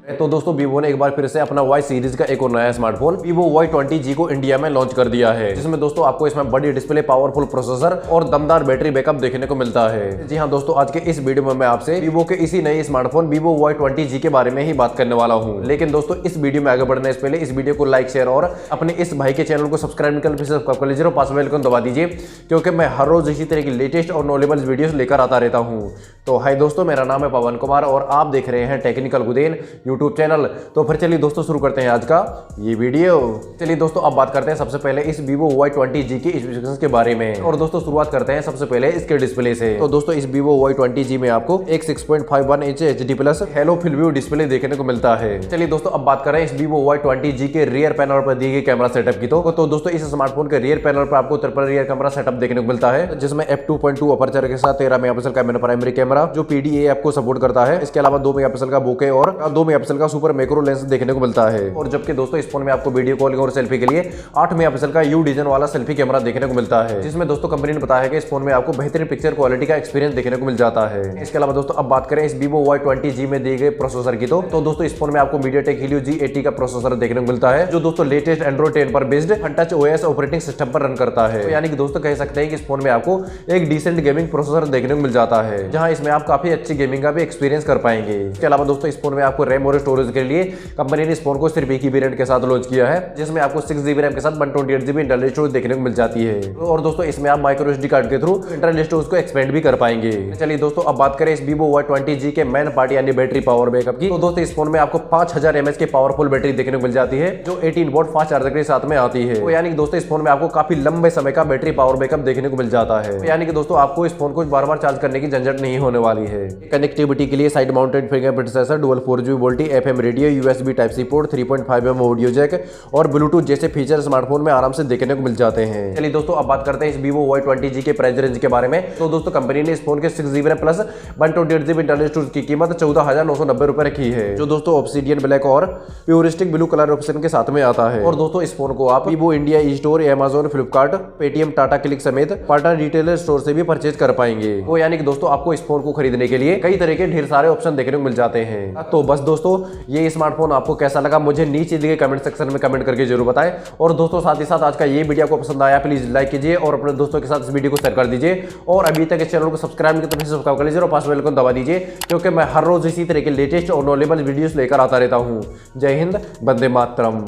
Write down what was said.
तो दोस्तों वीवो ने एक बार फिर से अपना Y सीरीज का एक और नया स्मार्टफोन Vivo Y20G को इंडिया में लॉन्च कर दिया है, जिसमें दोस्तों आपको इसमें बड़ी डिस्प्ले, पावरफुल प्रोसेसर और दमदार बैटरी बैकअप देखने को मिलता है। जी हाँ दोस्तों, आज के इस वीडियो में मैं आपसे Vivo के इसी नए स्मार्टफोन Vivo Y20G के बारे में ही बात करने वाला हूँ। लेकिन दोस्तों इस वीडियो में आगे बढ़ने से पहले इस वीडियो को लाइक, शेयर और अपने इस भाई के चैनल को सब्सक्राइब कर लीजिए और पास में बेल आइकन दबा दीजिए, क्योंकि मैं हर रोज इसी तरह की लेटेस्ट और नॉलेजेबल वीडियोस लेकर आता रहता हूँ। तो हाय दोस्तों, मेरा नाम है पवन कुमार और आप देख रहे हैं टेक्निकल गुदेन यूट्यूब चैनल। तो फिर चलिए दोस्तों शुरू करते हैं आज का ये वीडियो। चलिए दोस्तों अब बात करते हैं सबसे पहले इस Vivo Y20G के स्पेसिफिकेशंस के बारे में। और दोस्तों शुरुआत करते हैं सबसे पहले इसके डिस्प्ले से। तो दोस्तों इस Vivo Y20G में आपको एक 6.51 inch HD plus hello fullView display देखने को मिलता है। चलिए दोस्तों अब बात करें इस Vivo Y20G के रियर पैनल पर दी गई कैमरा सेटअप की। तो दोस्तों इस स्मार्टफोन के रियर पैनल पर आपको ट्रिपल रियर कैमरा सेटअप देखने को मिलता है, जिसमें f2.2 अपर्चर के साथ 13 मेगापिक्सल का मेन प्राइमरी कैमरा जो PDA आपको सपोर्ट करता है। इसके अलावा 2 मेगापिक्सल का बोके और 2 मेगापिक्सल का सुपर मैक्रो लेंस देखने को मिलता है। और जबकि दोस्तों इस फोन में आपको वीडियो कॉलिंग और सेल्फी के लिए 8 मेगापिक्सल का यू डिजाइन वाला सेल्फी कैमरा देखने को मिलता है, जिसमें दोस्तों कंपनी ने बताया है कि इस फोन में आपको बेहतरीन पिक्चर क्वालिटी का एक्सपीरियंस देखने को मिल जाता है। इसके अलावा दोस्तों अब बात करें इस Vivo Y20G में दिए गए प्रोसेसर की। तो दोस्तों इस फोन में आपको MediaTeck Helio G80 का प्रोसेसर देखने को मिलता है, जो दोस्तों लेटेस्ट Android 10 पर based touch OS operating system पर रन करता है। तो यानी कि दोस्तों कह सकते हैं कि इस फोन में आपको एक डिसेंट गेमिंग प्रोसेसर देखने को मिल जाता है, जहां इसमें आप काफी अच्छी गेमिंग का भी एक्सपीरियंस कर पाएंगे। इसके अलावा दोस्तों इस फोन में आपको रैम और स्टोरेज के लिए कंपनी ने इस फोन को सिर्फ एक ही वेरिएंट के साथ लॉन्च किया है, जिसमें आपको 6GB रैम के साथ 128GB इंटरनल स्टोरेज देखने को मिल जाती है। और दोस्तों इसमें आप माइक्रो SD कार्ड के थ्रू इंटरनल स्टोरेज को एक्सपेंड भी कर पाएंगे। चलिए दोस्तों अब बात करें इस Vivo Y20G के मेन पार्ट यानी बैटरी पावर बैकअप की। तो दोस्तों इस फोन में आपको 5000 mAh की पावरफुल बैटरी देखने को मिल जाती है, जो 18 वोल्ट फास्ट चार्जर के साथ में आती है। तो यानी कि दोस्तों इस फोन में आपको काफी लंबे समय का बैटरी पावर बैकअप देखने को मिल जाता है। तो यानी कि दोस्तों आपको इस फोन को बार बार चार्ज करने की झंझट नहीं होने वाली है। कनेक्टिविटी के लिए side mounted fingerprint sensor, dual 4G VoLTE FM radio, USB Type-C port, 3.5mm audio jack और ब्लूटूथ जैसे फीचर स्मार्टफोन में आराम से देखने को मिल जाते हैं। चलिए दोस्तों अब बात करते हैं इस Vivo Y20G के प्राइस रेंज के बारे में। तो दोस्तों कंपनी ने इस फोन के 6GB RAM plus 128GB internal storage की कीमत 14,990 रुपए रखी है, जो दोस्तों ऑब्सिडियन ब्लैक और प्योरिस्टिक ब्लू कलर ऑप्शन के साथ में आता है। और दोस्तों इस फोन को आप Vivo India e store, Amazon, Flipkart, Paytm, Tata click समेत पार्टनर रिटेलर स्टोर से भी परचेज कर पाएंगे। तो यानी कि दोस्तों आपको इस फोन को खरीदने के लिए कई तरह के ढेर सारे ऑप्शन देखने को मिल जाते हैं। तो बस दोस्तों ये स्मार्टफोन आपको कैसा लगा मुझे नीचे दिए कमेंट सेक्शन में कमेंट करके जरूर बताएं। और दोस्तों साथ ही साथ आज का ये वीडियो आपको पसंद आया प्लीज लाइक कीजिए और अपने दोस्तों के साथ इस वीडियो को शेयर कर दीजिए। और अभी तक इस चैनल को सब्सक्राइब नहीं किया तो सब्सक्राइब कर लीजिए और पास बेल आइकन दबा दीजिए, क्योंकि मैं हर रोज इसी तरह के लेटेस्ट और नॉलेजेबल वीडियोस लेकर आता रहता हूँ। जय हिंद, वंदे मातरम।